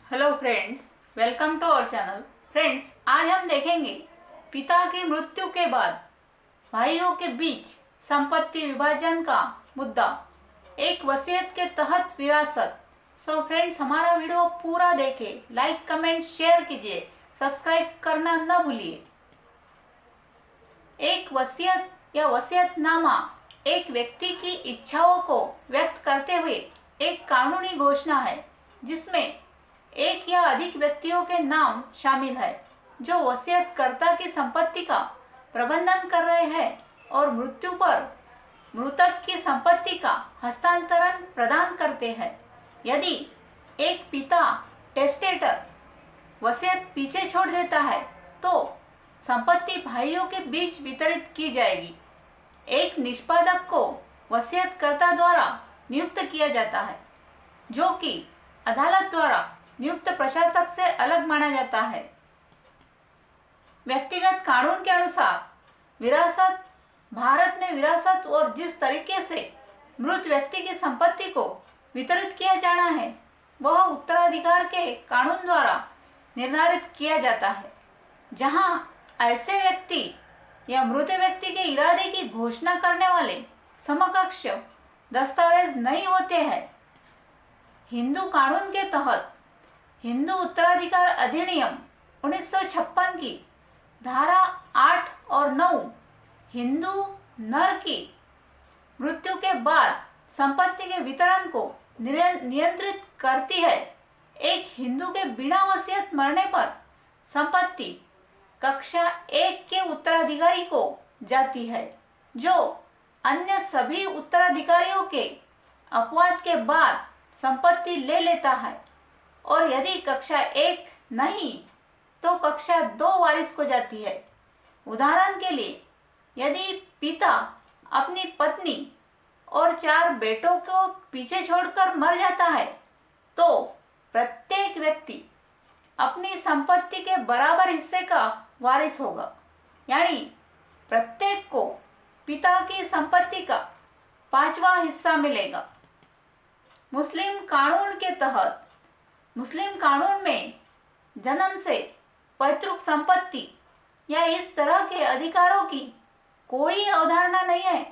Hello friends, welcome to our channel. Friends, आज हम देखेंगे पिता की मृत्यु के बाद भाइयों के बीच संपत्ति विभाजन का मुद्दा, एक वसीयत के तहत विरासत। सो फ्रेंड्स, हमारा वीडियो पूरा देखें, लाइक कमेंट शेयर कीजिए, सब्सक्राइब करना न भूलिए। एक वसीयत या वसीयतनामा एक व्यक्ति की इच्छाओं को व्यक्त करते हुए एक कानूनी घोषणा है जिसमें एक या अधिक व्यक्तियों के नाम शामिल है जो वसीयतकर्ता की संपत्ति का प्रबंधन कर रहे हैं और मृत्यु पर मृतक की संपत्ति का हस्तांतरण प्रदान करते हैं। यदि एक पिता टेस्टेटर वसीयत पीछे छोड़ देता है तो संपत्ति भाइयों के बीच वितरित की जाएगी। एक निष्पादक को वसीयतकर्ता द्वारा नियुक्त किया जाता है जो कि अदालत द्वारा नियुक्त प्रशासक से अलग माना जाता है। व्यक्तिगत कानून के अनुसार विरासत, भारत में विरासत और जिस तरीके से मृत व्यक्ति की संपत्ति को वितरित किया जाना है वह उत्तराधिकार के कानून द्वारा निर्धारित किया जाता है, जहां ऐसे व्यक्ति या मृत व्यक्ति के इरादे की घोषणा करने वाले समकक्ष दस्तावेज नहीं होते हैं। हिंदू कानून के तहत हिंदू उत्तराधिकार अधिनियम 1956 की धारा 8 और 9 हिंदू नर की मृत्यु के बाद संपत्ति के वितरण को नियंत्रित करती है। एक हिंदू के बिना वसीयत मरने पर संपत्ति कक्षा 1 के उत्तराधिकारी को जाती है जो अन्य सभी उत्तराधिकारियों के अपवाद के बाद संपत्ति ले लेता है, और यदि कक्षा 1 नहीं तो कक्षा 2 वारिस को जाती है। उदाहरण के लिए, यदि पिता अपनी पत्नी और 4 बेटों को पीछे छोड़कर मर जाता है तो प्रत्येक व्यक्ति अपनी संपत्ति के बराबर हिस्से का वारिस होगा, यानी प्रत्येक को पिता की संपत्ति का 5वां हिस्सा मिलेगा। मुस्लिम कानून के तहत मुस्लिम कानून में जन्म से पैतृक संपत्ति या इस तरह के अधिकारों की कोई अवधारणा नहीं है।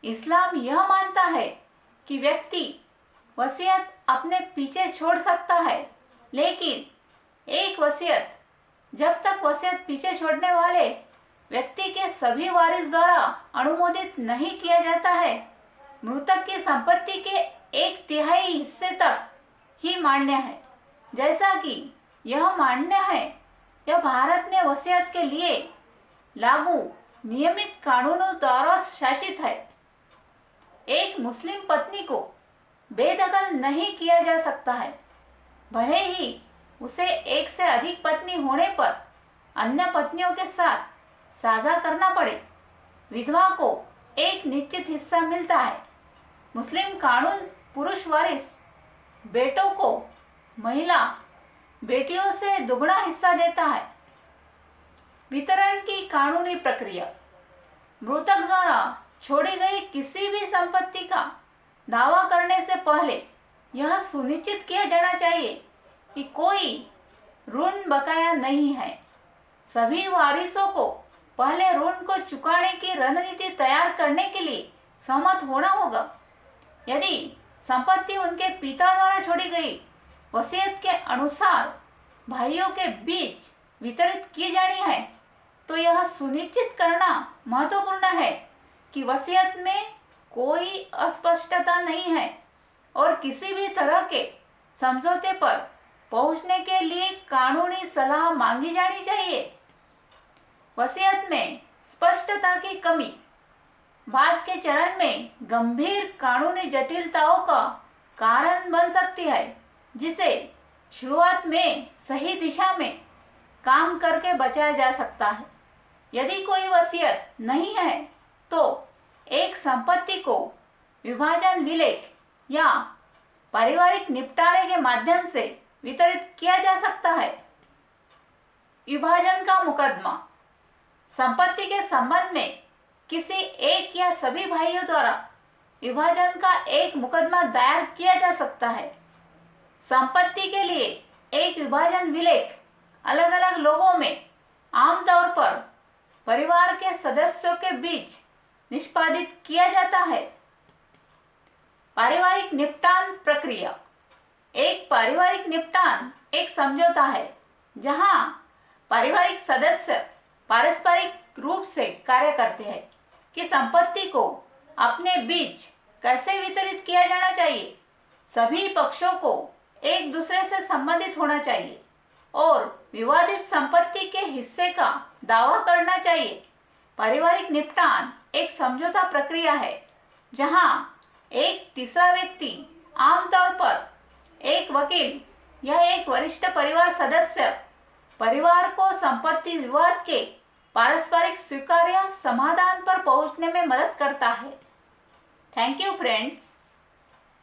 इस्लाम यह मानता है कि व्यक्ति वसीयत अपने पीछे छोड़ सकता है, लेकिन एक वसीयत जब तक वसीयत पीछे छोड़ने वाले व्यक्ति के सभी वारिस द्वारा अनुमोदित नहीं किया जाता है, मृतक की संपत्ति के 1/3 हिस्से तक ही मान्य है। जैसा कि यह मान्य है, यह भारत में वसीयत के लिए लागू नियमित कानूनों द्वारा शासित है। एक मुस्लिम पत्नी को बेदखल नहीं किया जा सकता है, भले ही उसे एक से अधिक पत्नी होने पर अन्य पत्नियों के साथ साझा करना पड़े। विधवा को एक निश्चित हिस्सा मिलता है। मुस्लिम कानून पुरुष वारिस बेटों को महिला बेटियों से दुगना हिस्सा देता है। वितरण की कानूनी प्रक्रिया, मृतक द्वारा छोड़ी गई किसी भी संपत्ति का दावा करने से पहले यह सुनिश्चित किया जाना चाहिए कि कोई ऋण बकाया नहीं है। सभी वारिसों को पहले ऋण को चुकाने की रणनीति तैयार करने के लिए सहमत होना होगा। यदि संपत्ति उनके पिता द्वारा छोड़ी गई वसीयत के अनुसार भाइयों के बीच वितरित की जानी है तो यह सुनिश्चित करना महत्वपूर्ण है कि वसीयत में कोई अस्पष्टता नहीं है और किसी भी तरह के समझौते पर पहुंचने के लिए कानूनी सलाह मांगी जानी चाहिए। वसीयत में स्पष्टता की कमी बाद के चरण में गंभीर कानूनी जटिलताओं का कारण बन सकती है, जिसे शुरुआत में सही दिशा में काम करके बचाया जा सकता है। यदि कोई वसीयत नहीं है तो एक संपत्ति को विभाजन विलेख या पारिवारिक निपटारे के माध्यम से वितरित किया जा सकता है। विभाजन का मुकदमा, संपत्ति के संबंध में किसी एक या सभी भाइयों द्वारा विभाजन का एक मुकदमा दायर किया जा सकता है। संपत्ति के लिए एक विभाजन विलेख अलग अलग लोगों में आमतौर पर परिवार के सदस्यों के बीच निष्पादित किया जाता है। पारिवारिक निपटान प्रक्रिया। एक पारिवारिक निपटान एक समझौता है जहां पारिवारिक सदस्य पारस्परिक रूप से कार्य करते हैं कि संपत्ति को अपने बीच कैसे वितरित किया जाना चाहिए। सभी पक्षों को एक दूसरे से संबंधित होना चाहिए और विवादित संपत्ति के हिस्से का दावा करना चाहिए। पारिवारिक निपटान एक समझौता प्रक्रिया है जहां एक तीसरा व्यक्ति, आमतौर पर एक वकील या एक वरिष्ठ परिवार सदस्य, परिवार को संपत्ति विवाद के पारस्परिक स्वीकार्य समाधान पर पहुंचने में मदद करता है। Thank you friends.